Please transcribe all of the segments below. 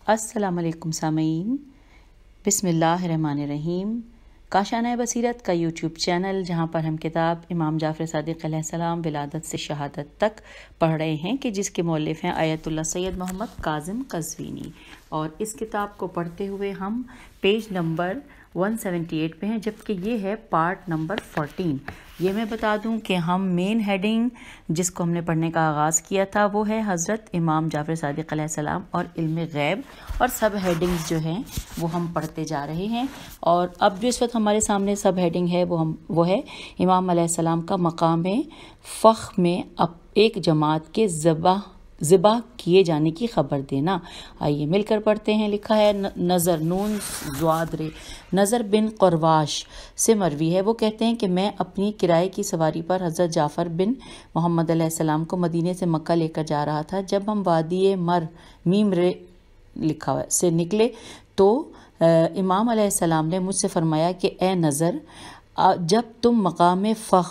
السلام علیکم سامعین، بسم اللہ الرحمن الرحیم۔ کاشانۂ بصیرت کا یوٹیوب چینل، جہاں پر ہم کتاب امام جعفر صادق علیہ السلام ولادت سے شہادت تک پڑھ رہے ہیں کہ جس کے مؤلف ہیں آیت اللہ سید محمد کاظم قزوینی، اور اس کتاب کو پڑھتے ہوئے ہم پیج نمبر 178 پہ ہیں، جبکہ یہ ہے پارٹ نمبر 14۔ یہ میں بتا دوں کہ ہم مین ہیڈنگ جس کو ہم نے پڑھنے کا آغاز کیا تھا وہ ہے حضرت امام جعفر صادق علیہ السلام اور علم غیب، اور سب ہیڈنگز جو ہیں وہ ہم پڑھتے جا رہے ہیں۔ اور اب جو اس وقت ہمارے سامنے سب ہیڈنگ ہے وہ ہے امام علیہ السلام کا مقام فخر میں ایک جماعت کے ذبح کیے جانے کی خبر دینا۔ آئیے مل کر پڑھتے ہیں۔ لکھا ہے نظر نون زوادرے نظر بن قرواش سے مروی ہے، وہ کہتے ہیں کہ میں اپنی کرائے کی سواری پر حضرت جعفر بن محمد علیہ السلام کو مدینے سے مکہ لے کر جا رہا تھا۔ جب ہم وادی لکھا ہوا سے نکلے تو امام علیہ السلام نے مجھ سے فرمایا کہ اے نظر، جب تم مقام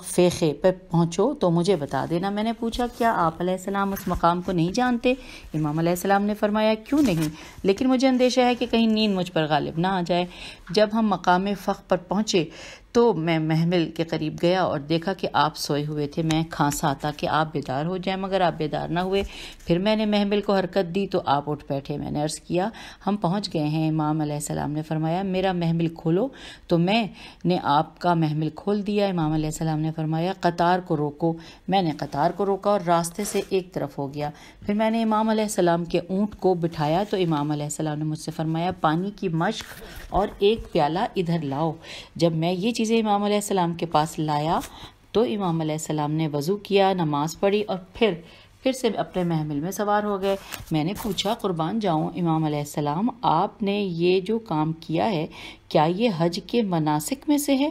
فیخے پر پہنچو تو مجھے بتا دینا۔ میں نے پوچھا کیا آپ علیہ السلام اس مقام کو نہیں جانتے؟ امام علیہ السلام نے فرمایا کیوں نہیں، لیکن مجھے اندیشہ ہے کہ کہیں نیند مجھ پر غالب نہ آ جائے۔ جب ہم مقام فخر پر پہنچے تو میں محمل کے قریب گیا اور دیکھا کہ آپ سوئے ہوئے تھے۔ میں کھانسا تاکہ آپ بیدار ہو جائیں، مگر آپ بیدار نہ ہوئے۔ پھر میں نے محمل کو حرکت دی تو آپ اٹھ بیٹھے۔ میں نے عرض کیا ہم پہنچ گئے ہیں۔ امام علیہ السلام نے فرمایا میرا محمل کھولو، تو میں نے آپ کا محمل کھول دیا۔ امام علیہ السلام نے فرمایا قطار کو روکو۔ میں نے قطار کو روکا اور راستے سے ایک طرف ہو گیا۔ پھر میں نے امام علیہ السلام کے اونٹ کو بٹھایا تو امام علیہ السلام نے مجھ سے فرمایا پانی کی مشق اور ایک پیالہ ادھر لاؤ۔ جب میں یہ چیزیں امام علیہ السلام کے پاس لایا تو امام علیہ السلام نے وضو کیا، نماز پڑھی اور پھر سے اپنے محمل میں سوار ہو گئے۔ میں نے پوچھا قربان جاؤں امام علیہ السلام، آپ نے یہ جو کام کیا ہے کیا یہ حج کے مناسک میں سے ہے؟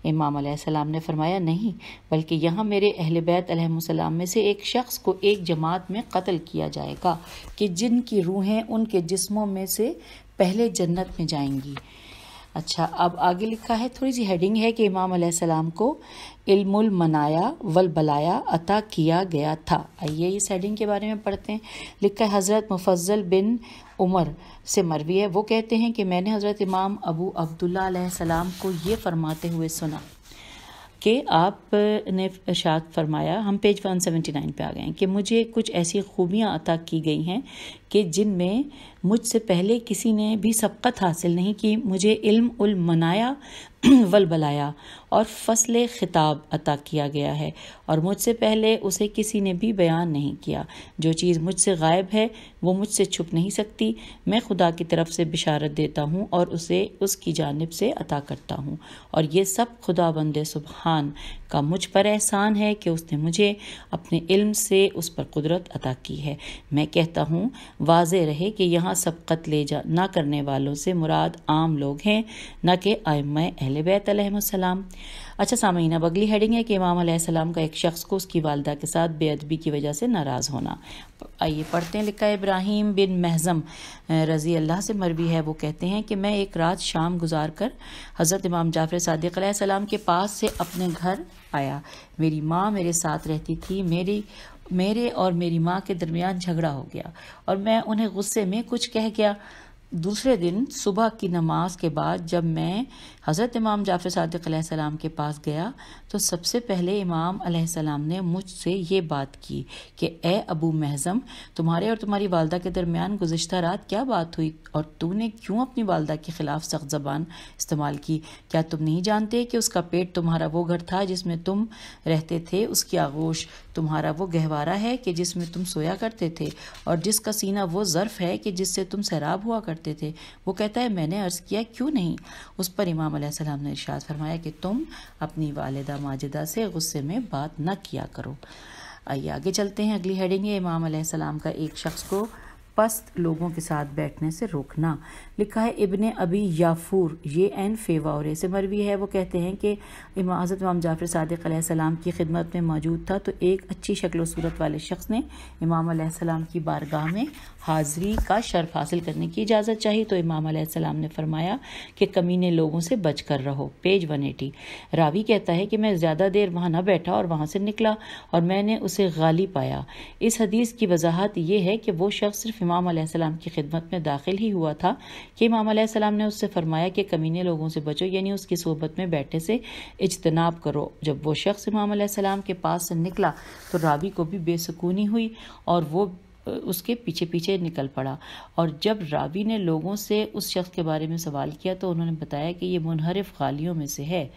امام علیہ السلام نے فرمایا نہیں، بلکہ یہاں میرے اہل بیت علیہم السلام میں سے ایک شخص کو ایک جماعت میں قتل کیا جائے گا کہ جن کی روحیں ان کے جسموں میں سے پہلے جنت میں جائیں گی۔ اچھا، اب آگے لکھا ہے، تھوڑی سی ہیڈنگ ہے کہ امام علیہ السلام کو علم المنایا والبلایا عطا کیا گیا تھا۔ آئیے اس ہیڈنگ کے بارے میں پڑھتے ہیں۔ لکھا ہے حضرت مفضل بن عمر سے مروی ہے، وہ کہتے ہیں کہ میں نے حضرت امام ابو عبداللہ علیہ السلام کو یہ فرماتے ہوئے سنا کہ آپ نے ارشاد فرمایا، ہم پیج 179 پہ آ گئے ہیں، کہ مجھے کچھ ایسی خوبیاں عطا کی گئی ہیں کہ جن میں مجھ سے پہلے کسی نے بھی سبقت حاصل نہیں کی۔ مجھے علم المنایا والبلایا اور فصل خطاب عطا کیا گیا ہے، اور مجھ سے پہلے اسے کسی نے بھی بیان نہیں کیا۔ جو چیز مجھ سے غائب ہے وہ مجھ سے چھپ نہیں سکتی۔ میں خدا کی طرف سے بشارت دیتا ہوں اور اسے اس کی جانب سے عطا کرتا ہوں، اور یہ سب خدا بند سبحان کا مجھ پر احسان ہے کہ اس نے مجھے اپنے علم سے اس پر قدرت عطا کی ہے۔ میں کہتا ہوں واضح رہے کہ یہاں سبقت نہ کرنے والوں سے مراد عام لوگ ہیں، نہ کہ ائمہ اہل بیت علیہم السلام۔ اچھا سامعین، اب اگلی ہیڈنگ ہے کہ امام علیہ السلام کا ایک شخص کو اس کی والدہ کے ساتھ بے ادبی کی وجہ سے ناراض ہونا۔ آئیے پڑھتے ہیں۔ لکھا ہے ابراہیم بن محزم رضی اللہ سے مروی ہے، وہ کہتے ہیں کہ میں ایک رات شام گزار کر حضرت امام جعفر صادق علیہ السلام کے پاس سے اپنے گھر آیا۔ میری ماں میرے ساتھ رہتی تھی۔ میرے اور میری ماں کے درمیان جھگڑا ہو گیا اور میں انہیں غصے میں کچھ کہہ گیا۔ دوسرے دن صبح کی نماز کے بعد جب میں حضرت امام جعفر صادق علیہ السلام کے پاس گیا تو سب سے پہلے امام علیہ السلام نے مجھ سے یہ بات کی کہ اے ابو محزم، تمہارے اور تمہاری والدہ کے درمیان گزشتہ رات کیا بات ہوئی اور تو نے کیوں اپنی والدہ کے خلاف سخت زبان استعمال کی؟ کیا تم نہیں جانتے کہ اس کا پیٹ تمہارا وہ گھر تھا جس میں تم رہتے تھے، اس کی آغوش تمہارا وہ گہوارہ ہے کہ جس میں تم سویا کرتے تھے، اور جس کا سینہ وہ ظرف ہے کہ جس سے تم سیراب ہوا کرتے تھے؟ وہ کہتا ہے میں نے عرض کیا کیوں نہیں؟ اس پر امام علیہ السلام نے ارشاد فرمایا کہ تم اپنی والدہ ماجدہ سے غصے میں بات نہ کیا کرو۔ آئیے آگے چلتے ہیں۔ اگلی ہیڈنگ ہے امام علیہ السلام کا ایک شخص کو پست لوگوں کے ساتھ بیٹھنے سے روکنا۔ لکھا ہے ابن ابی یافور یہ این فیواورے سے مروی ہے، وہ کہتے ہیں کہ حضرت امام جعفر صادق علیہ السلام کی خدمت میں موجود تھا تو ایک اچھی شکل و صورت والے شخص نے امام علیہ السلام کی بارگاہ میں حاضری کا شرف حاصل کرنے کی اجازت چاہی تو امام علیہ السلام نے فرمایا کہ کمینے لوگوں سے بچ کر رہو۔ پیج 180 راوی کہتا ہے کہ میں زیادہ دیر وہاں نہ بیٹھا اور وہاں سے نکلا اور میں نے اسے غالی پایا۔ اس حدیث کی وضاحت یہ ہے کہ وہ شخص صرف امام علیہ السلام کی خدمت میں داخل ہی ہوا تھا کہ امام علیہ السلام نے اس سے فرمایا کہ کمینے لوگوں سے بچو، یعنی اس کی صحبت میں بیٹھنے سے اجتناب کرو۔ جب وہ شخص امام علیہ السلام کے پاس سے نکلا تو راوی کو بھی بے سکونی ہوئی اور وہ اس کے پیچھے پیچھے نکل پڑا، اور جب راوی نے لوگوں سے اس شخص کے بارے میں سوال کیا تو انہوں نے بتایا کہ یہ منحرف غالیوں میں سے ہے۔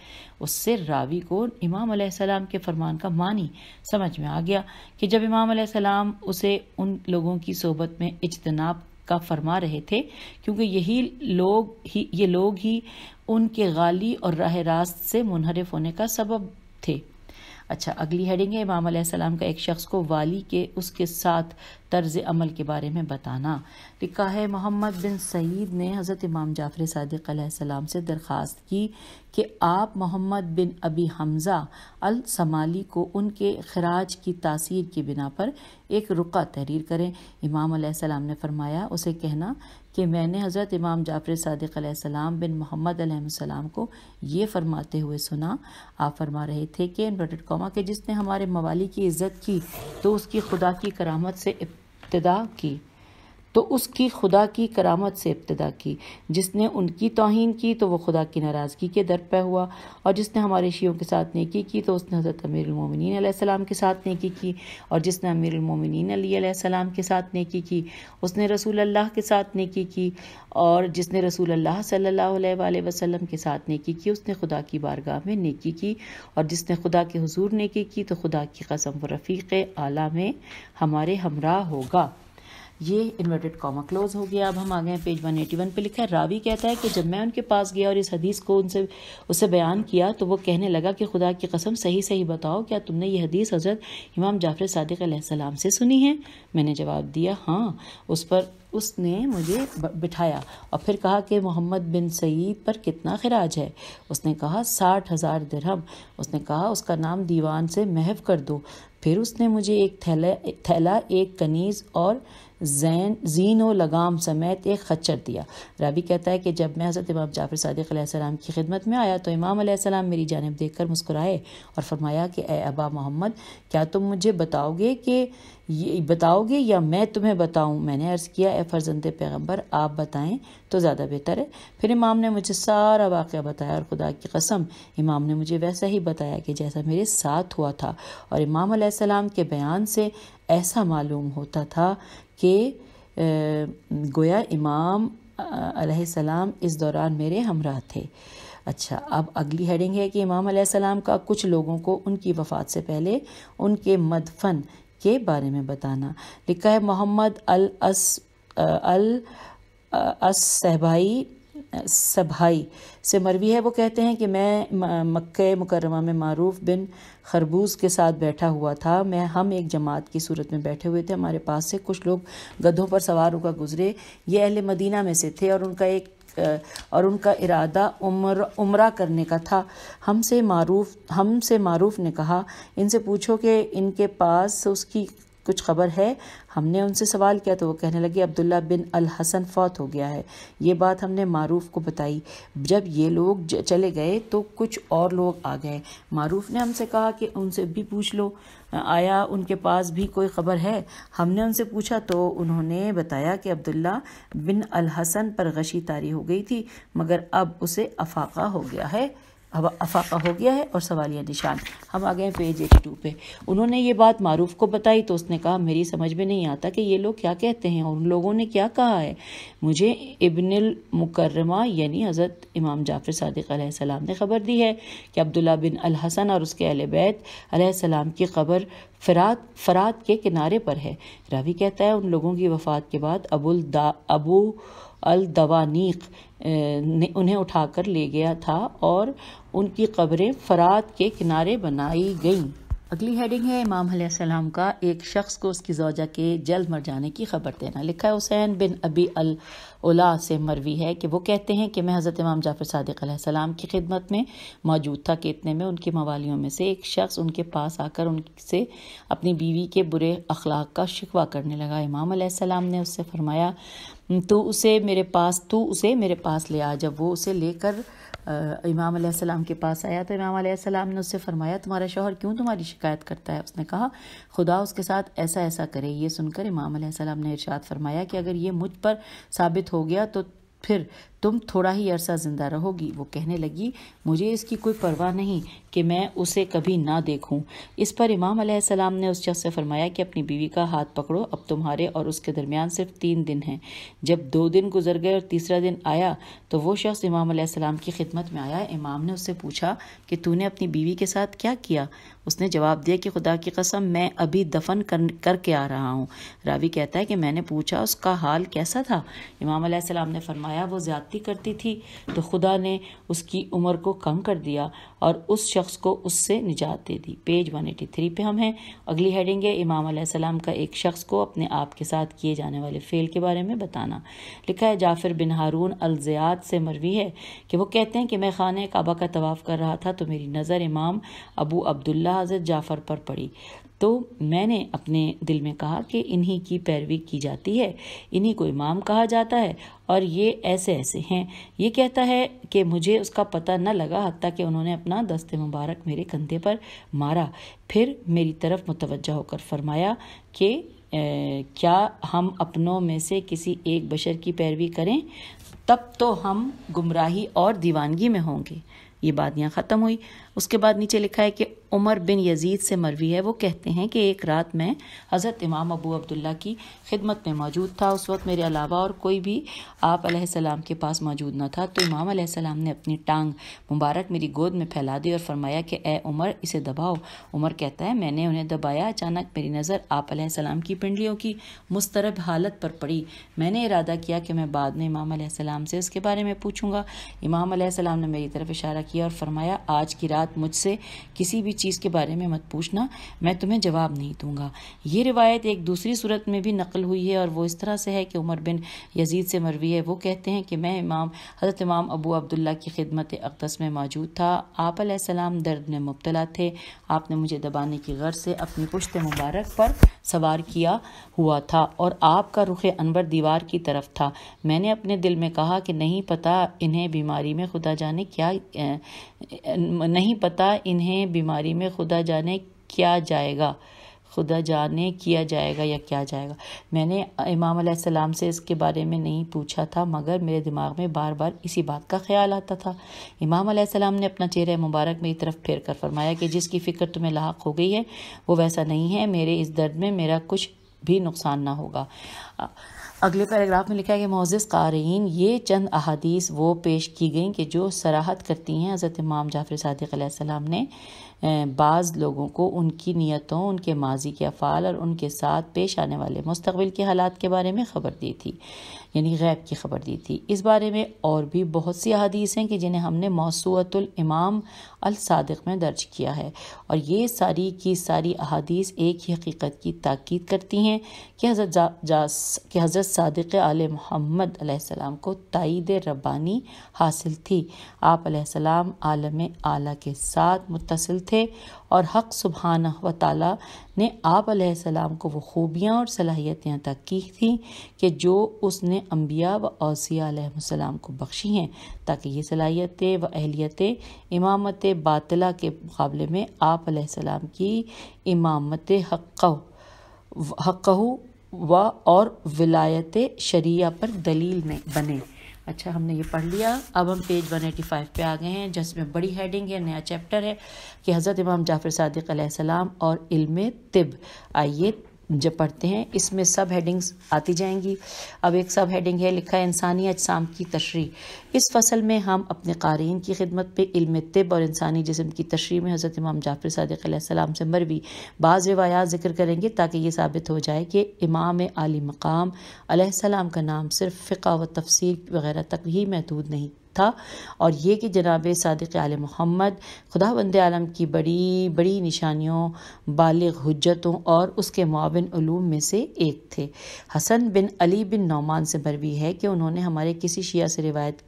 اس سے راوی کو امام علیہ السلام کے فرمان کا معنی سمجھ میں آ گیا کہ جب امام علیہ السلام اسے ان لوگوں کی صحبت میں اجتناب کا فرما رہے تھے کیونکہ یہ لوگ ہی ان کے غالی اور راہ راست سے منحرف ہونے کا سبب تھے۔ اچھا، اگلی ہیڈنگ ہے امام علیہ السلام کا ایک شخص کو والی کے اس کے ساتھ طرز عمل کے بارے میں بتانا۔ لکھا ہے محمد بن سعید نے حضرت امام جعفر صادق علیہ السلام سے درخواست کی کہ آپ محمد بن ابی حمزہ الصمالی کو ان کے خراج کی تاثیر کی بنا پر ایک رقعہ تحریر کریں۔ امام علیہ السلام نے فرمایا اسے کہنا کہ میں نے حضرت امام جعفر صادق علیہ السلام بن محمد علیہ السلام کو یہ فرماتے ہوئے سنا۔ آپ فرما رہے تھے کہ انورٹڈ کاما کہ جس نے ہمارے موالی کی عزت کی تو اس کی خدا کی کرامت سے ابتدا کی، جس نے ان کی توہین کی تو وہ خدا کی ناراضگی کے در پہ ہوا، اور جس نے ہمارے شیعوں کے ساتھ نیکی کی تو اس نے حضرت امیر المومنین علیہ السلام کے ساتھ نیکی کی، اور جس نے امیر المومنین علی علیہ السلام کے ساتھ نیکی کی اس نے رسول اللہ کے ساتھ نیکی کی، اور جس نے رسول اللہ صلی اللہ علیہ وآلہ وسلم کے ساتھ نیکی کی اس نے خدا کی بارگاہ میں نیکی کی، اور جس نے خدا کے حضور نیکی کی تو خدا کی قسم وہ رفیق اعلیٰ میں ہمارے ہمراہ ہوگا۔ یہ انورٹڈ کاما کلوز ہو گیا۔ اب ہم آگئے پیج 181 پہ لکھا ہے راوی کہتا ہے کہ جب میں ان کے پاس گیا اور اس حدیث کو اسے بیان کیا تو وہ کہنے لگا کہ خدا کی قسم صحیح بتاؤ، کیا تم نے یہ حدیث حضرت امام جعفر صادق علیہ السلام سے سنی ہے؟ میں نے جواب دیا ہاں۔ اس نے مجھے بٹھایا اور پھر کہا کہ محمد بن سعید پر کتنا خراج ہے؟ اس نے کہا 60,000 درہم۔ اس نے کہا اس کا نام دیوان سے محو کر دو۔ پھر اس نے مجھے ایک تھیلا، ایک کنیز اور زین و لگام سمیت ایک خچر دیا۔ راوی کہتا ہے کہ جب میں حضرت امام جعفر صادق علیہ السلام کی خدمت میں آیا تو امام علیہ السلام میری جانب دیکھ کر مسکرائے اور فرمایا کہ اے ابا محمد، کیا تم مجھے بتاؤ گے یا میں تمہیں بتاؤں؟ میں نے عرض کیا اے فرزند پیغمبر، آپ بتائیں تو زیادہ بہتر ہے۔ پھر امام نے مجھے سارا واقعہ بتایا اور خدا کی قسم امام نے مجھے ویسا ہی بتایا کہ جیسا میرے ساتھ ہوا تھا، اور امام علیہ السلام کے بیان سے ایسا معلوم ہوتا تھا کہ گویا امام علیہ السلام اس دوران میرے ہمراہ تھے۔ اچھا، اب اگلی ہیڈنگ ہے کہ امام علیہ السلام کا کچھ لوگوں کو ان کی وفات سے پہلے ان کے مدفن کے بارے میں بتانا۔ لکھا ہے محمد سبھائی سے مروی ہے، وہ کہتے ہیں کہ میں مکہ مکرمہ میں معروف بن خربوز کے ساتھ بیٹھا ہوا تھا۔ ہم ایک جماعت کی صورت میں بیٹھے ہوئے تھے، ہمارے پاس سے کچھ لوگ گدھوں پر سوار ہو کر گزرے۔ یہ اہل مدینہ میں سے تھے اور ان کا ارادہ عمرہ کرنے کا تھا۔ ہم سے معروف نے کہا ان سے پوچھو کہ ان کے پاس اس کی کچھ خبر ہے؟ ہم نے ان سے سوال کیا تو وہ کہنے لگے عبداللہ بن الحسن فوت ہو گیا ہے۔ یہ بات ہم نے معروف کو بتائی۔ جب یہ لوگ چلے گئے تو کچھ اور لوگ آ گئے۔ معروف نے ہم سے کہا کہ ان سے بھی پوچھ لو آیا ان کے پاس بھی کوئی خبر ہے؟ ہم نے ان سے پوچھا تو انہوں نے بتایا کہ عبداللہ بن الحسن پر غشی طاری ہو گئی تھی مگر اب اسے افاقہ ہو گیا ہے اور سوالیہ نشان۔ ہم آ گئے پیج 82 پہ۔ انہوں نے یہ بات معروف کو بتائی تو اس نے کہا میری سمجھ میں نہیں آتا کہ یہ لوگ کیا کہتے ہیں اور ان لوگوں نے کیا کہا ہے۔ مجھے ابن المکرمہ یعنی حضرت امام جعفر صادق علیہ السلام نے خبر دی ہے کہ عبداللہ بن الحسن اور اس کے اہل بیت علیہ السلام کی قبر فرات کے کنارے پر ہے۔ راوی کہتا ہے ان لوگوں کی وفات کے بعد ابو الدوانیق نے انہیں اٹھا کر لے گیا تھا اور ان کی قبریں فرات کے کنارے بنائی گئیں۔ اگلی ہیڈنگ ہے امام علیہ السلام کا ایک شخص کو اس کی زوجہ کے جلد مر جانے کی خبر دینا۔ لکھا ہے حسین بن ابی العلا سے مروی ہے کہ وہ کہتے ہیں کہ میں حضرت امام جعفر صادق علیہ السلام کی خدمت میں موجود تھا کہ اتنے میں ان کے موالیوں میں سے ایک شخص ان کے پاس آ کر ان سے اپنی بیوی کے برے اخلاق کا شکوہ کرنے لگا۔ امام علیہ السلام نے اس سے فرمایا تو اسے میرے پاس لے آ۔ جب وہ اسے لے کر امام علیہ السلام کے پاس آیا تو امام علیہ السلام نے اس سے فرمایا تمہارا شوہر کیوں تمہاری شکایت کرتا ہے؟ اس نے کہا خدا اس کے ساتھ ایسا ایسا کرے۔ یہ سن کر امام علیہ السلام نے ارشاد فرمایا کہ اگر یہ مجھ پر ثابت ہو گیا تو پھر تم تھوڑا ہی عرصہ زندہ رہو گی۔ وہ کہنے لگی مجھے اس کی کوئی پرواہ نہیں کہ میں اسے کبھی نہ دیکھوں۔ اس پر امام علیہ السلام نے اس شخص سے فرمایا کہ اپنی بیوی کا ہاتھ پکڑو، اب تمہارے اور اس کے درمیان صرف 3 دن ہیں۔ جب 2 دن گزر گئے اور تیسرا دن آیا تو وہ شخص امام علیہ السلام کی خدمت میں آیا۔ امام نے اس سے پوچھا کہ تو نے اپنی بیوی کے ساتھ کیا کیا؟ اس نے جواب دیا کہ خدا کی قسم میں ابھی دفن کر کے آ رہا ہوں۔ راوی کہتا ہے کہ میں نے پوچھا اس کا حال کیسا تھا؟ امام علیہ السلام نے فرمایا وہ زیادتی کرتی تھی تو خدا نے اس کی عمر کو کم کر دیا اور اس شخص کو اس سے نجات دے دی۔ پیج 183 پہ ہم ہیں۔ اگلی ہیڈنگ ہے امام علیہ السلام کا ایک شخص کو اپنے آپ کے ساتھ کیے جانے والے فعل کے بارے میں بتانا۔ لکھا ہے جعفر بن ہارون الزیات سے مروی ہے کہ وہ کہتے ہیں کہ میں خانہ کعبہ کا طواف کر رہا تھا تو میری نظر امام ابو عبداللہ حضرت جعفر پر پڑی تو میں نے اپنے دل میں کہا کہ انہی کی پیروی کی جاتی ہے، انہی کو امام کہا جاتا ہے اور یہ ایسے ایسے ہیں۔ یہ کہتا ہے کہ مجھے اس کا پتہ نہ لگا حتیٰ کہ انہوں نے اپنا دست مبارک میرے کندھے پر مارا، پھر میری طرف متوجہ ہو کر فرمایا کہ کیا ہم اپنوں میں سے کسی ایک بشر کی پیروی کریں؟ تب تو ہم گمراہی اور دیوانگی میں ہوں گے۔ یہ بات یہاں ختم ہوئی۔ اس کے بعد نیچے لکھا ہے کہ عمر بن یزید سے مروی ہے، وہ کہتے ہیں کہ ایک رات میں حضرت امام ابو عبداللہ کی خدمت میں موجود تھا۔ اس وقت میرے علاوہ اور کوئی بھی آپ علیہ السلام کے پاس موجود نہ تھا تو امام علیہ السلام نے اپنی ٹانگ مبارک میری گود میں پھیلا دی اور فرمایا کہ اے عمر اسے دباؤ۔ عمر کہتا ہے میں نے انہیں دبایا، اچانک میری نظر آپ علیہ السلام کی پنڈلیوں کی مضطرب حالت پر پڑی۔ میں نے ارادہ کیا کہ میں بعد میں امام علیہ السلام سے اس کے بارے میں پوچھوں گا۔ امام علیہ السلام نے میری طرف اشارہ کیا اور فرمایا آج کی رات مجھ سے کسی بھی چیز کے بارے میں مت پوچھنا، میں تمہیں جواب نہیں دوں گا۔ یہ روایت ایک دوسری صورت میں بھی نقل ہوئی ہے اور وہ اس طرح سے ہے کہ عمر بن یزید سے مروی ہے، وہ کہتے ہیں کہ میں حضرت امام ابو عبداللہ کی خدمت اقدس میں موجود تھا۔ آپ علیہ السلام درد میں مبتلا تھے، آپ نے مجھے دبانے کی غرض سے اپنی پشت مبارک پر سوار کیا ہوا تھا اور آپ کا رخ انور دیوار کی طرف تھا۔ میں نے اپنے دل میں کہا کہ نہیں پتہ انہیں بیماری میں خدا جانے کیا جائے گا یا کیا جائے گا۔ میں نے امام علیہ السلام سے اس کے بارے میں نہیں پوچھا تھا مگر میرے دماغ میں بار بار اسی بات کا خیال آتا تھا۔ امام علیہ السلام نے اپنا چہرہ مبارک میری طرف پھیر کر فرمایا کہ جس کی فکر تمہیں لاحق ہو گئی ہے وہ ویسا نہیں ہے، میرے اس درد میں میرا کچھ بھی نقصان نہ ہوگا۔ اگلے پیراگراف میں لکھا ہے کہ معزز قارئین، یہ چند احادیث وہ پیش کی گئیں کہ جو صراحت کرتی ہیں حضرت امام جعفر صادق علیہ السلام نے بعض لوگوں کو ان کی نیتوں، ان کے ماضی کے افعال اور ان کے ساتھ پیش آنے والے مستقبل کے حالات کے بارے میں خبر دی تھی، یعنی غیب کی خبر دی تھی۔ اس بارے میں اور بھی بہت سی احادیث ہیں کہ جنہیں ہم نے موسوعۃ الامام الصادق میں درج کیا ہے، اور یہ ساری کی ساری احادیث ایک ہی حقیقت کی تاکید کرتی ہیں کہ حضرت صادق آل محمد علیہ السلام کو تائید ربانی حاصل تھی۔ آپ علیہ السلام عالم اعلیٰ کے ساتھ متصل تھے اور حق سبحانہ و تعالیٰ نے آپ علیہ السلام کو وہ خوبیاں اور صلاحیتیں عطا کی تھیں کہ جو اس نے انبیاء و اوصیاء علیہ السلام کو بخشی ہیں، تاکہ یہ صلاحیتیں و اہلیتیں امامت باطلہ کے مقابلے میں آپ علیہ السلام کی امامت حقہ و اور ولایت شریعہ پر دلیل میں بنے۔ اچھا، ہم نے یہ پڑھ لیا۔ اب ہم پیج 185 پہ آ گئے ہیں جس میں بڑی ہیڈنگ ہے، نیا چیپٹر ہے کہ حضرت امام جعفر صادق علیہ السلام اور علم طب۔ آئیے جب پڑھتے ہیں، اس میں سب ہیڈنگز آتی جائیں گی۔ اب ایک سب ہیڈنگ ہے، لکھا ہے انسانی اجسام کی تشریح۔ اس فصل میں ہم اپنے قارئین کی خدمت پہ علم طب اور انسانی جسم کی تشریح میں حضرت امام جعفر صادق علیہ السلام سے مروی بعض روایات ذکر کریں گے تاکہ یہ ثابت ہو جائے کہ امام عالی مقام علیہ السلام کا نام صرف فقہ و تفسیر وغیرہ تک ہی محدود نہیں تھا، اور یہ کہ جناب صادق آل محمد خداوند عالم کی بڑی بڑی نشانیوں، بالغ حجتوں اور اس کے معاون علوم میں سے ایک تھے۔ حسن بن علی بن نعمان سے مروی ہے کہ انہوں نے ہمارے کسی شیعہ سے روایت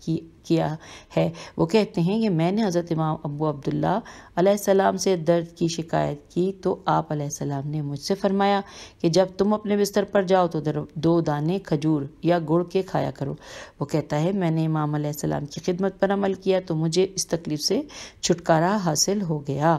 کیا ہے۔ وہ کہتے ہیں کہ میں نے حضرت امام ابو عبداللہ علیہ السلام سے درد کی شکایت کی تو آپ علیہ السلام نے مجھ سے فرمایا کہ جب تم اپنے بستر پر جاؤ تو 2 دانے کھجور یا گڑ کے کھایا کرو۔ وہ کہتا ہے میں نے امام علیہ السلام کی خدمت پر عمل کیا تو مجھے اس تکلیف سے چھٹکارا حاصل ہو گیا۔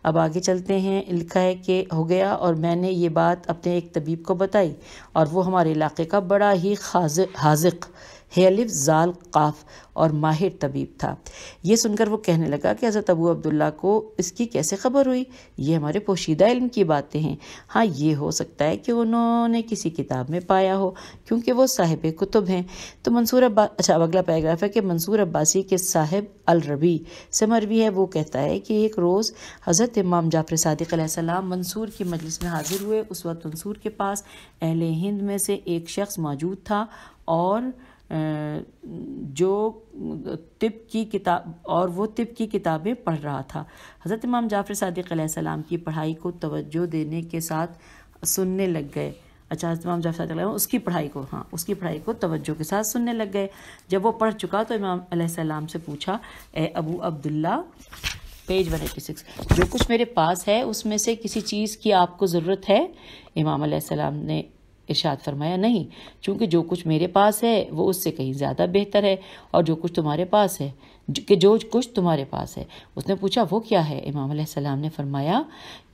اب آگے چلتے ہیں، لکھا ہے کہ ہو گیا اور میں نے یہ بات اپنے ایک طبیب کو بتائی اور وہ ہمارے علاقے کا بڑا ہی حاذق الف زال قاف اور ماہر طبیب تھا۔ یہ سن کر وہ کہنے لگا کہ حضرت ابو عبداللہ کو اس کی کیسے خبر ہوئی؟ یہ ہمارے پوشیدہ علم کی باتیں ہیں۔ ہاں یہ ہو سکتا ہے کہ انہوں نے کسی کتاب میں پایا ہو کیونکہ وہ صاحب کتب ہیں۔ تو منصور اب اگلا پیراگراف ہے کہ منصور عباسی کے صاحب الربیع سے مروی ہے، وہ کہتا ہے کہ ایک روز حضرت امام جعفر صادق علیہ السلام منصور کی مجلس میں حاضر ہوئے۔ اس وقت منصور کے پاس اہل ہند میں سے ایک شخص موجود تھا اور وہ طب کی کتابیں پڑھ رہا تھا۔ حضرت امام جعفر صادق علیہ السلام کی پڑھائی کو توجہ دینے کے ساتھ سننے لگ گئے۔ حضرت امام جعفر صادق علیہ السلام اس کی پڑھائی کو توجہ کے ساتھ سننے لگ گئے۔ جب وہ پڑھ چکا تو امام علیہ السلام سے پوچھا، اے ابو عبداللہ، پیج 186، جو کچھ میرے پاس ہے اس میں سے کسی چیز کی آپ کو ضرورت ہے؟ امام علیہ السلام نے ارشاد فرمایا، نہیں، چونکہ جو کچھ میرے پاس ہے وہ اس سے کہیں زیادہ بہتر ہے اور جو کچھ تمہارے پاس ہے اس نے پوچھا وہ کیا ہے؟ امام علیہ السلام نے فرمایا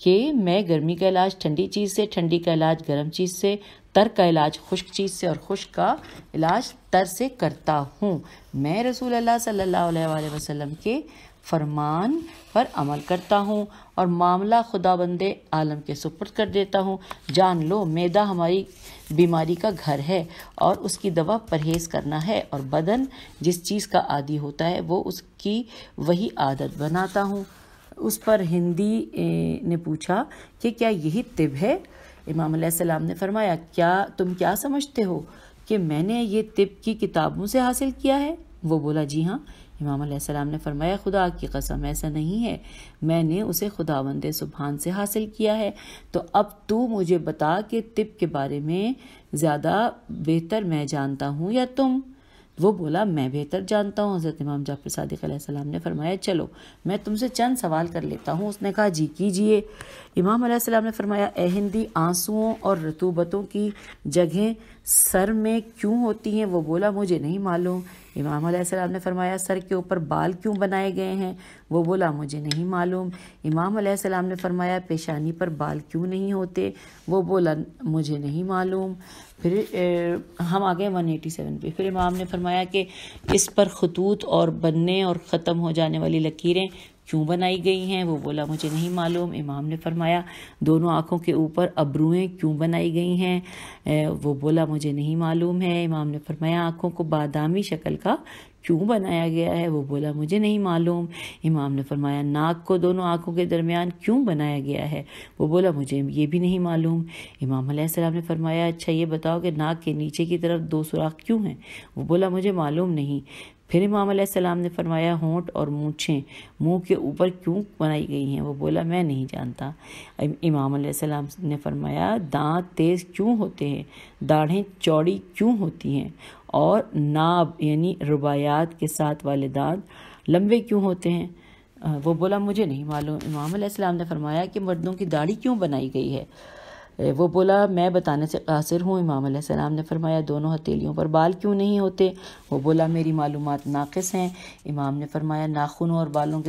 کہ میں گرمی کا علاج ٹھنڈی چیز سے، ٹھنڈی کا علاج گرم چیز سے، تر کا علاج خشک چیز سے اور خشک کا علاج تر سے کرتا ہوں۔ میں رسول اللہ صلی اللہ علیہ وآلہ وسلم کے فرمان پر عمل کرتا ہوں اور معاملہ خداوند عالم کے سپرد کر دیتا ہوں۔ جان لو، معدہ ہماری بیماری کا گھر ہے اور اس کی دوا پرہیز کرنا ہے، اور بدن جس چیز کا عادی ہوتا ہے وہ اس کی وہی عادت بناتا ہوں۔ اس پر ہندی نے پوچھا کہ کیا یہی طب ہے؟ امام علیہ السلام نے فرمایا، تم کیا سمجھتے ہو کہ میں نے یہ طب کی کتابوں سے حاصل کیا ہے؟ وہ بولا، جی ہاں۔ امام علیہ السلام نے فرمایا، خدا کی قسم ایسا نہیں ہے، میں نے اسے خداوند سبحان سے حاصل کیا ہے۔ تو اب تو مجھے بتا کہ طب کے بارے میں زیادہ بہتر میں جانتا ہوں یا تم؟ وہ بولا، میں بہتر جانتا ہوں۔ حضرت امام جعفر صادق علیہ السلام نے فرمایا، چلو میں تم سے چند سوال کر لیتا ہوں۔ اس نے کہا، جی کیجئے۔ امام علیہ السلام نے فرمایا، اے ہندی، آنسوؤں اور رطوبتوں کی جگہیں سر میں کیوں ہوتی ہیں؟ وہ بولا، مجھے نہیں معلوم۔ امام علیہ السلام نے فرمایا، سر کے اوپر بال کیوں بنائے گئے ہیں؟ وہ بولا، مجھے نہیں معلوم۔ امام علیہ السلام نے فرمایا، پیشانی پر بال کیوں نہیں ہوتے؟ وہ بولا، مجھے نہیں معلوم۔ پھر ہم آگئے 187 پہ۔ پھر امام نے فرمایا کہ اس پر خطوط اور بننے اور ختم ہو جانے والی لکیریں کیوں بنائی گئی ہیں؟ وہ بولا، مجھے نہیں معلوم۔ امام نے فرمایا، دونوں آنکھوں کے اوپر ابرویں کیوں بنائی گئی ہیں؟ وہ بولا، مجھے نہیں معلوم ہے۔ امام نے فرمایا، آنکھوں کو بادامی شکل کا کیوں بنایا گیا ہے؟ وہ بولا، مجھے نہیں معلوم۔ امام نے فرمایا، ناک کو دونوں آنکھوں کے درمیان کیوں بنایا گیا ہے؟ وہ بولا، مجھے یہ بھی نہیں معلوم۔ امام علیہ السلام نے فرمایا، اچھا یہ بتاؤ کہ ناک کے نیچے کی طرف 2 سوراخ کیوں ہیں؟ وہ بولا، مجھے معلوم نہیں۔ پھر امام علیہ السلام نے فرمایا، ہونٹ اور مونچھیں منہ کے اوپر کیوں بنائی گئی ہیں؟ وہ بولا، میں نہیں جانتا۔ امام علیہ السلام نے فرمایا، دانت تیز کیوں ہوتے ہیں؟ داڑھیں چوڑی کیوں ہوتی ہیں؟ اور ناب یعنی رباعیات کے ساتھ والے دانت لمبے کیوں ہوتے ہیں؟ وہ بولا، مجھے نہیں معلوم۔ امام علیہ السلام نے فرمایا کہ مردوں کی داڑھی کیوں بنائی گئی ہے؟ وہ بولا، میں بتانے سے قاصر ہوں۔ امام علیہ السلام نے فرمایا، دونوں ہتھیلیوں پر بال کیوں نہیں ہوتے؟ وہ بولا، میری معلومات ناقص ہیں۔ امام نے فرمایا، ناخنوں اور بالوں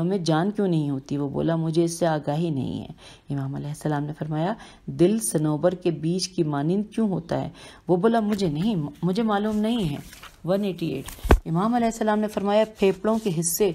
میں جان کیوں نہیں ہوتی؟ وہ بولا، مجھے اس سے آگاہی نہیں ہے۔ امام علیہ السلام نے فرمایا، دل صنوبر کے بیج کی مانند کیوں ہوتا ہے؟ وہ بولا، مجھے معلوم نہیں ہے۔ 188۔ امام علیہ السلام نے فرمایا، پھیپھڑوں کے حصے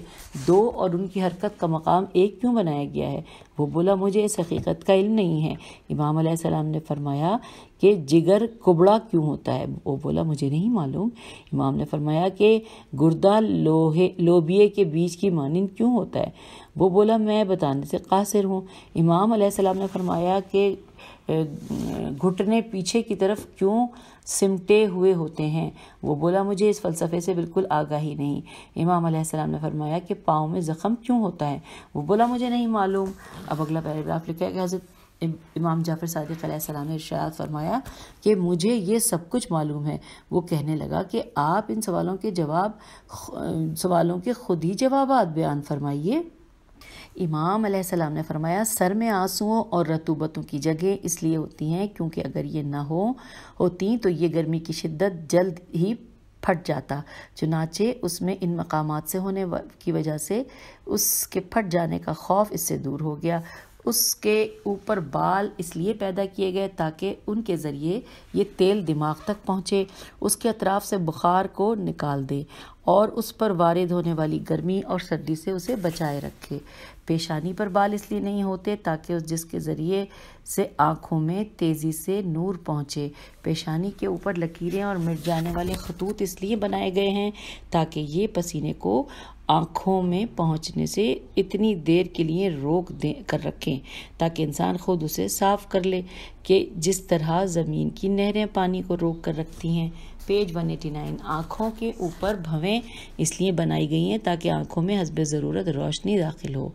2 اور ان کی حرکت کا مقام 1 کیوں بنایا گیا ہے؟ وہ بولا، مجھے اس حقیقت کا علم نہیں ہے۔ امام علیہ السلام نے فرمایا کہ جگر کبڑا کیوں ہوتا ہے؟ وہ بولا، مجھے نہیں معلوم۔ امام نے فرمایا کہ گردہ لوبیے کے بیج کی مانند کیوں ہوتا ہے؟ وہ بولا، میں بتانے سے قاصر ہوں۔ امام علیہ السلام نے فرمایا کہ گھٹنے پیچھے کی طرف کیوں سمٹے ہوئے ہوتے ہیں؟ وہ بولا، مجھے اس فلسفے سے بالکل آگاہی نہیں۔ امام علیہ السلام نے فرمایا کہ پاؤں میں زخم کیوں ہوتا ہے؟ وہ بولا، مجھے نہیں معلوم۔ اب اگلا پیراگراف لکھا ہے کہ حضرت امام جعفر صادق علیہ السلام نے ارشاد فرمایا کہ مجھے یہ سب کچھ معلوم ہے۔ وہ کہنے لگا کہ آپ ان سوالوں کے خود ہی جوابات بیان فرمائیے۔ امام علیہ السلام نے فرمایا سر میں آنسوؤں اور رطوبتوں کی جگہ اس لیے ہوتی ہیں کیونکہ اگر یہ نہ ہوتی تو یہ گرمی کی شدت جلد ہی پھٹ جاتا، چنانچہ اس میں ان مقامات سے ہونے کی وجہ سے اس کے پھٹ جانے کا خوف اس سے دور ہو گیا۔ اس کے اوپر بال اس لیے پیدا کیے گئے تاکہ ان کے ذریعے یہ تیل دماغ تک پہنچے، اس کے اطراف سے بخار کو نکال دے اور اس پر وارد ہونے والی گرمی اور سردی سے اسے بچائے رکھے۔ پیشانی پر بال اس لیے نہیں ہوتے تاکہ جس کے ذریعے سے آنکھوں میں تیزی سے نور پہنچے۔ پیشانی کے اوپر لکیریں اور مٹ جانے والے خطوط اس لیے بنائے گئے ہیں تاکہ یہ پسینے کو آنکھوں میں پہنچنے سے اتنی دیر کے لیے روک کر رکھیں تاکہ انسان خود اسے صاف کر لے کہ جس طرح زمین کی نہریں پانی کو روک کر رکھتی ہیں۔ پیج 189۔ آنکھوں کے اوپر بھویں اس لیے بنائی گئی ہیں تاکہ آنکھوں میں حسب ضرورت روشنی داخل ہو۔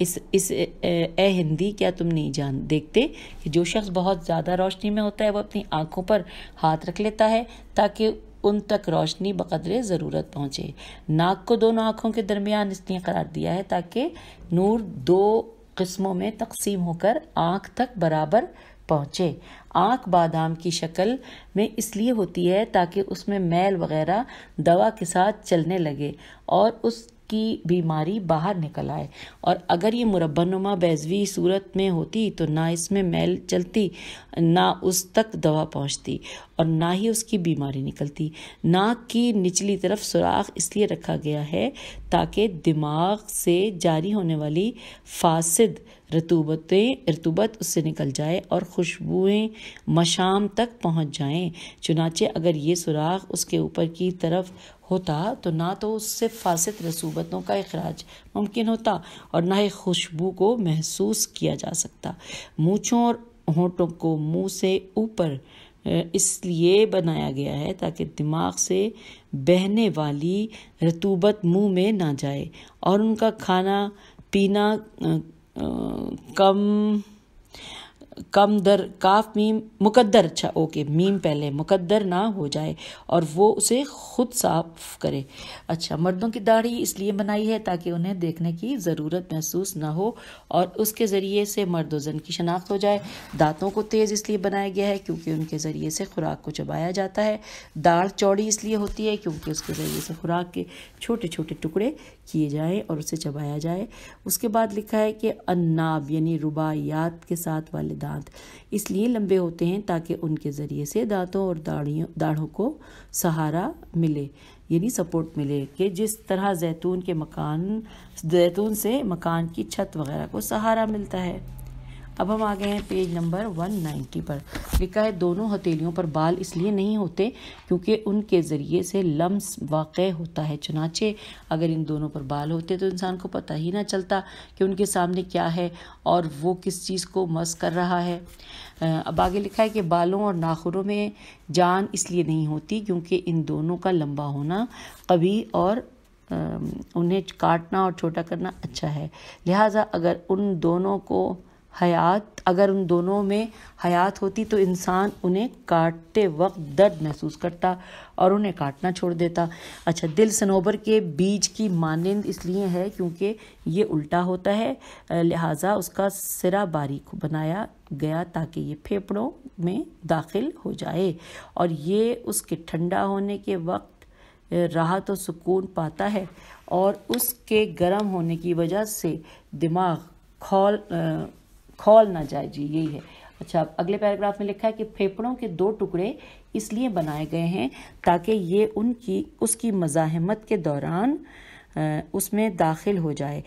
اے ہندی، کیا تم نہیں دیکھتے کہ جو شخص بہت زیادہ روشنی میں ہوتا ہے وہ اپنی آنکھوں پر ہاتھ رکھ لیتا ہے تاکہ ان تک روشنی بقدر ضرورت پہنچے۔ ناک کو دونوں آنکھوں کے درمیان اس لیے قرار دیا ہے تاکہ نور 2 قسموں میں تقسیم ہو کر آنکھ تک برابر پہنچے۔ آنکھ بادام کی شکل میں اس لیے ہوتی ہے تاکہ اس میں میل وغیرہ دوا کے ساتھ چلنے لگے اور اس کی بیماری باہر نکل آئے، اور اگر یہ مربع نما بیضوی صورت میں ہوتی تو نہ اس میں میل چلتی، نہ اس تک دوا پہنچتی اور نہ ہی اس کی بیماری نکلتی۔ ناک کی نچلی طرف سوراخ اس لیے رکھا گیا ہے تاکہ دماغ سے جاری ہونے والی فاسد رطوبت اس سے نکل جائے اور خوشبوئیں مشام تک پہنچ جائیں۔ چنانچہ اگر یہ سوراخ اس کے اوپر کی طرف ہوتا تو نہ تو اس سے فاسد رطوبتوں کا اخراج ممکن ہوتا اور نہ ہی خوشبو کو محسوس کیا جا سکتا۔ مونچھوں اور ہونٹوں کو منہ سے اوپر اس لیے بنایا گیا ہے تاکہ دماغ سے بہنے والی رطوبت منہ میں نہ جائے اور ان کا کھانا پینا مقدر نہ ہو جائے اور وہ اسے خود صاف کرے۔ اچھا، مردوں کی داڑھی اس لیے بنائی ہے تاکہ انہیں دیکھنے کی ضرورت محسوس نہ ہو اور اس کے ذریعے سے مرد و زن کی شناخت ہو جائے۔ دانتوں کو تیز اس لیے بنایا گیا ہے کیونکہ ان کے ذریعے سے خوراک کو چبایا جاتا ہے۔ داڑھ چوڑی اس لیے ہوتی ہے کیونکہ اس کے ذریعے سے خوراک کے چھوٹے چھوٹے ٹکڑے کیے جائیں اور اسے چبایا جائے۔ اس کے بعد لکھا ہے کہ اناب یعنی رباعیات کے ساتھ والے دانت اس لیے لمبے ہوتے ہیں تاکہ ان کے ذریعے سے دانتوں اور داڑھوں کو سہارا ملے، یعنی سپورٹ ملے، کہ جس طرح زیتون سے مکان کی چھت وغیرہ کو سہارا ملتا ہے۔ اب ہم آگئے ہیں پیج نمبر 190 پر۔ لکھا ہے دونوں ہتھیلیوں پر بال اس لیے نہیں ہوتے کیونکہ ان کے ذریعے سے لمس واقع ہوتا ہے، چنانچہ اگر ان دونوں پر بال ہوتے تو انسان کو پتہ ہی نہ چلتا کہ ان کے سامنے کیا ہے اور وہ کس چیز کو مس کر رہا ہے۔ اب آگے لکھا ہے کہ بالوں اور ناخنوں میں جان اس لیے نہیں ہوتی کیونکہ ان دونوں کا لمبا ہونا قبیح اور انہیں کاٹنا اور چھوٹا کرنا اچھا ہے، لہٰذا اگر ان دونوں میں حیات ہوتی تو انسان انہیں کاٹتے وقت درد محسوس کرتا اور انہیں کاٹنا چھوڑ دیتا۔ اچھا، دل صنوبر کے بیج کی مانند اس لیے ہے کیونکہ یہ الٹا ہوتا ہے، لہٰذا اس کا سرا باریک بنایا گیا تاکہ یہ پھیپھڑوں میں داخل ہو جائے اور یہ اس کے ٹھنڈا ہونے کے وقت راحت و سکون پاتا ہے اور اس کے گرم ہونے کی وجہ سے دماغ کھول نہ جائے۔ جی یہی ہے۔ اچھا، اگلے پیراگراف میں لکھا ہے کہ پھیپھڑوں کے 2 ٹکڑے اس لیے بنائے گئے ہیں تاکہ یہ اس کی مزاحمت کے دوران اس میں داخل ہو جائے،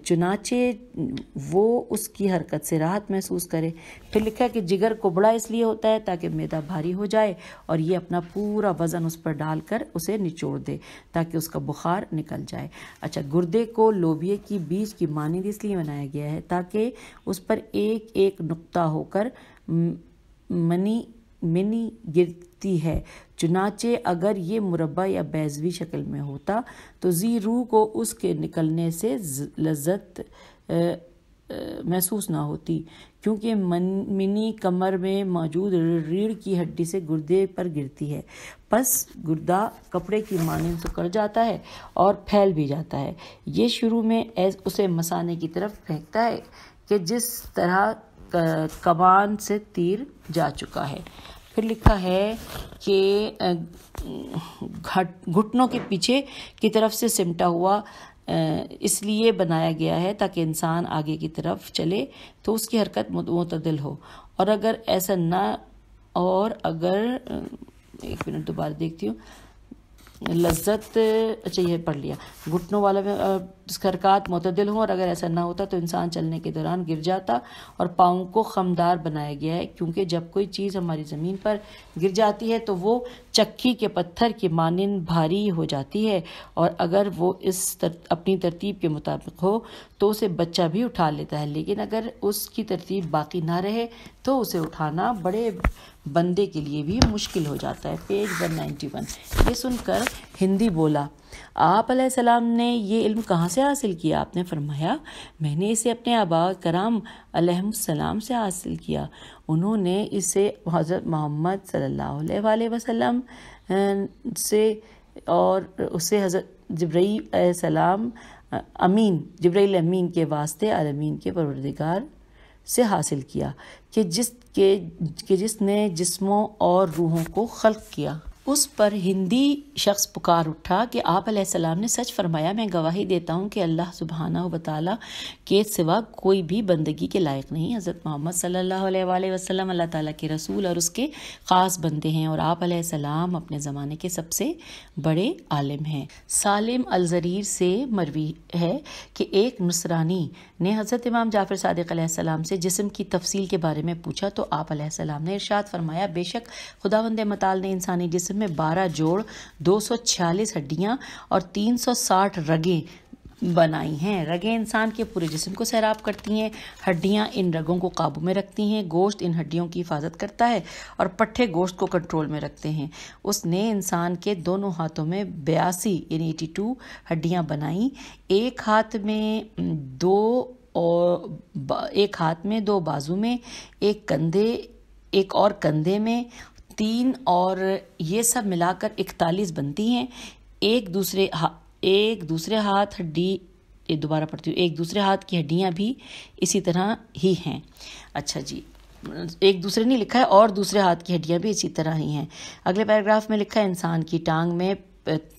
چنانچہ وہ اس کی حرکت سے راحت محسوس کرے۔ پھر لکھا ہے کہ جگر کبڑا اس لیے ہوتا ہے تاکہ معدہ بھاری ہو جائے اور یہ اپنا پورا وزن اس پر ڈال کر اسے نچوڑ دے تاکہ اس کا بخار نکل جائے۔ اچھا، گردے کو لوبیے کی بیج کی مانند اس لیے بنایا گیا ہے تاکہ اس پر ایک ایک نقطہ ہو کر منی گرتی ہے، چنانچہ اگر یہ مربع یا بیضوی شکل میں ہوتا تو ذی روح کو اس کے نکلنے سے لذت محسوس نہ ہوتی کیونکہ منی کمر میں موجود ریڑھ کی ہڈی سے گردے پر گرتی ہے، پس گردہ کپڑے کی مانند سکڑ جاتا ہے اور پھیل بھی جاتا ہے۔ یہ شروع میں اسے مثانے کی طرف پھینکتا ہے کہ جس طرح کمان سے تیر جا چکا ہے۔ پھر لکھا ہے کہ گھٹنوں کے پیچھے کی طرف سے سمٹا ہوا اس لیے بنایا گیا ہے تاکہ انسان آگے کی طرف چلے تو اس کی حرکت معتدل ہو، اور اگر ایسا نہ ایک منٹ دوبارہ دیکھتی ہوں، اچھا یہ پڑھ لیا، گھٹنوں والا اس کا حرکات معتدل ہوں، اور اگر ایسا نہ ہوتا تو انسان چلنے کے دوران گر جاتا، اور پاؤں کو خمدار بنایا گیا ہے کیونکہ جب کوئی چیز ہماری زمین پر گر جاتی ہے تو وہ چکی کے پتھر کی مانند بھاری ہو جاتی ہے، اور اگر وہ اپنی ترتیب کے مطابق ہو تو اسے بچہ بھی اٹھا لیتا ہے، لیکن اگر اس کی ترتیب باقی نہ رہے تو اسے اٹھانا بڑے بندے کے لیے بھی مشکل ہو جاتا ہے۔ پیج 191۔ یہ سن کر ہندی بولا، آپ علیہ السلام نے یہ علم کہاں سے حاصل کیا؟ آپ نے فرمایا، میں نے اسے اپنے آباء کرام علیہم السلام سے حاصل کیا، انہوں نے اسے حضرت محمد صلی اللہ علیہ وسلم سے اور اسے حضرت جبرائیل علیہ السلام جبرائیل امین کے واسطے عالمین کے پروردگار سے حاصل کیا کہ جس نے جسموں اور روحوں کو خلق کیا۔ اس پر ہندی شخص پکار اٹھا کہ آپ علیہ السلام نے سچ فرمایا، میں گواہی دیتا ہوں کہ اللہ سبحانہ و تعالیٰ کے سوا کوئی بھی بندگی کے لائق نہیں۔ حضرت محمد صلی اللہ علیہ وسلم اللہ تعالیٰ کے رسول اور اس کے خاص بندے ہیں، اور آپ علیہ السلام اپنے زمانے کے سب سے بڑے عالم ہیں۔ سالم الزریر سے مروی ہے کہ ایک نصرانی نے حضرت امام جعفر صادق علیہ السلام سے جسم کی تفصیل کے بارے میں پوچھا تو آپ علیہ السلام نے ارشاد فرمایا، بے شک خداوند متعال نے انسانی جسم میں 12 جوڑ 246 ہڈیاں اور 360 رگیں بنائی ہیں۔ رگیں انسان کے پورے جسم کو سیراب کرتی ہیں، ہڈیاں ان رگوں کو قابو میں رکھتی ہیں، گوشت ان ہڈیوں کی حفاظت کرتا ہے اور پٹھے گوشت کو کنٹرول میں رکھتے ہیں۔ اس نے انسان کے دونوں ہاتھوں میں 82 یعنی 82 ہڈیاں بنائیں، ایک ہاتھ میں 2 بازو میں، ایک اور کندھے میں 3، اور یہ سب ملا کر 41 بنتی ہیں۔ ایک دوسرے ہاتھ کی ہڈیاں بھی اسی طرح ہی ہیں۔ اچھا جی، ایک دوسرے نہیں لکھا ہے، اور دوسرے ہاتھ کی ہڈیاں بھی اسی طرح ہی ہیں۔ اگلے پیراگراف میں لکھا ہے، انسان کی ٹانگ میں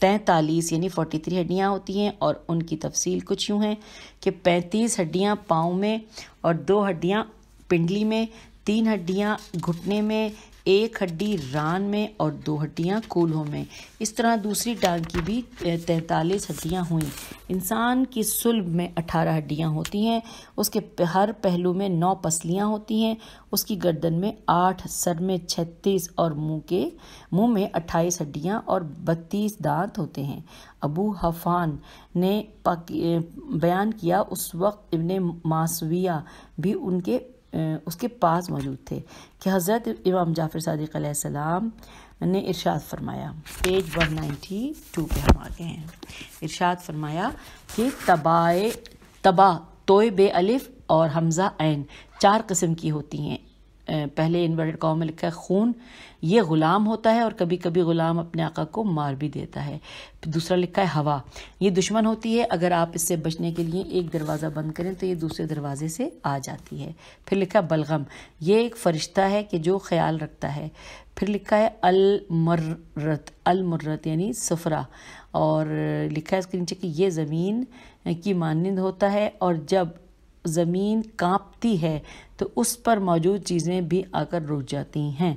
43 یعنی 43 ہڈیاں ہوتی ہیں، اور ان کی تفصیل کچھ یوں ہے کہ 35 ہڈیاں پاؤں میں اور 2 ہڈیاں پنڈلی میں، 3 ہڈیاں گھٹنے میں، 1 ہڈی ران میں اور 2 ہڈیاں کولہوں میں۔ اس طرح دوسری ٹانگ کی بھی 43 ہڈیاں ہوئیں۔ انسان کی صلب میں 18 ہڈیاں ہوتی ہیں، اس کے ہر پہلو میں 9 پسلیاں ہوتی ہیں، اس کی گردن میں 8، سر میں 36 اور منہ میں 28 ہڈیاں اور 32 دانت ہوتے ہیں۔ ابو حفان نے بیان کیا، اس وقت ابن ماسویہ بھی اس کے پاس موجود تھے کہ حضرت امام جعفر صادق علیہ السلام نے ارشاد فرمایا، پیج 192 پہ ہم آگے ہیں، ارشاد فرمایا کہ تبا توئے بے الف اور حمزہ عین 4 قسم کی ہوتی ہیں۔ پہلے انورٹڈ کاما میں لکھا ہے خون، یہ غلام ہوتا ہے اور کبھی کبھی غلام اپنے آقا کو مار بھی دیتا ہے۔ دوسرا لکھا ہے ہوا، یہ دشمن ہوتی ہے، اگر آپ اس سے بچنے کے لیے ایک دروازہ بند کریں تو یہ دوسرے دروازے سے آ جاتی ہے۔ پھر لکھا ہے بلغم، یہ ایک فرشتہ ہے کہ جو خیال رکھتا ہے۔ پھر لکھا ہے المرت یعنی صفرا، اور لکھا ہے اس کے نیچے کہ یہ زمین کی مانند ہوتا ہے، اور جب زمین کانپتی ہے تو اس پر موجود چیزیں بھی آ کر رک جاتی ہیں۔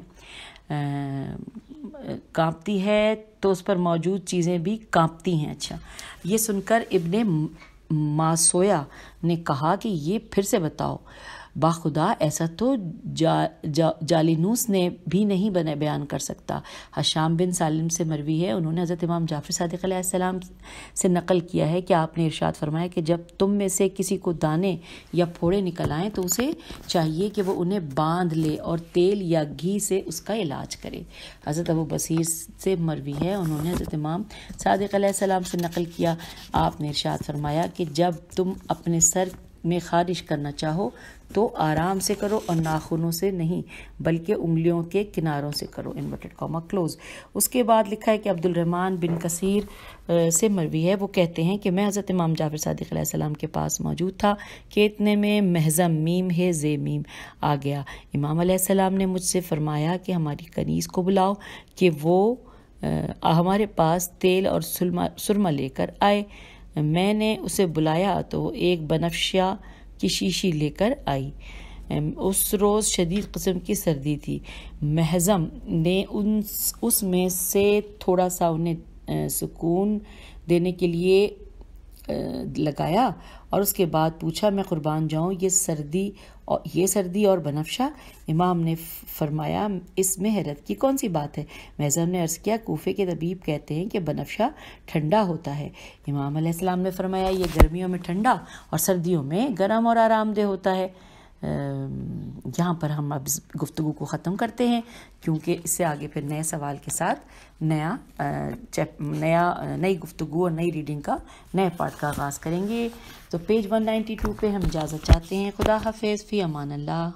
کانپتی ہے تو اس پر موجود چیزیں بھی کانپتی ہیں۔ اچھا، یہ سن کر ابن ماسویہ نے کہا کہ یہ پھر سے بتاؤ۔ باخدا ایسا تو جالینوس نے بھی نہیں بیان کر سکتا۔ حشام بن سالم سے مروی ہے، انہوں نے حضرت امام جعفر صادق علیہ السلام سے نقل کیا ہے کہ آپ نے ارشاد فرمایا کہ جب تم میں سے کسی کو دانے یا پھوڑے نکل آئیں تو اسے چاہیے کہ وہ انہیں باندھ لے اور تیل یا گھی سے اس کا علاج کرے۔ حضرت ابو بصیر سے مروی ہے، انہوں نے حضرت امام صادق علیہ السلام سے نقل کیا، آپ نے ارشاد فرمایا کہ جب تم اپنے سر میں خارج کرنا چاہو تو آرام سے کرو اور ناخنوں سے نہیں بلکہ انگلیوں کے کناروں سے کرو، انورٹڈ کاما کلوز۔ اس کے بعد لکھا ہے کہ عبد الرحمن بن کثیر سے مروی ہے، وہ کہتے ہیں کہ میں حضرت امام جعفر صادق علیہ السلام کے پاس موجود تھا کہ اتنے میں محزم میم ہے زے میم آ گیا۔ امام علیہ السلام نے مجھ سے فرمایا کہ ہماری کنیز کو بلاؤ کہ وہ ہمارے پاس تیل اور سرما لے کر آئے۔ میں نے اسے بلایا تو وہ ایک بنفشہ کی شیشی لے کر آئی۔ اس روز شدید قسم کی سردی تھی۔ محزم نے اس میں سے تھوڑا سا انہیں سکون دینے کے لیے لگایا اور اس کے بعد پوچھا میں قربان جاؤں یہ سردی اور بنفشہ؟ امام نے فرمایا اس میں حیرت کی کون سی بات ہے؟ محزم نے عرض کیا کوفے کے طبیب کہتے ہیں کہ بنفشہ ٹھنڈا ہوتا ہے۔ امام علیہ السلام نے فرمایا یہ گرمیوں میں ٹھنڈا اور سردیوں میں گرم اور آرام دہ ہوتا ہے۔ یہاں پر ہم اب اس گفتگو کو ختم کرتے ہیں کیونکہ اس سے آگے پھر نئے سوال کے ساتھ نئی گفتگو اور نئی ریڈنگ کا نئے پارٹ کا آغاز کریں گے۔ تو پیج 192 پہ ہم اجازت چاہتے ہیں۔ خدا حافظ، فی امان اللہ۔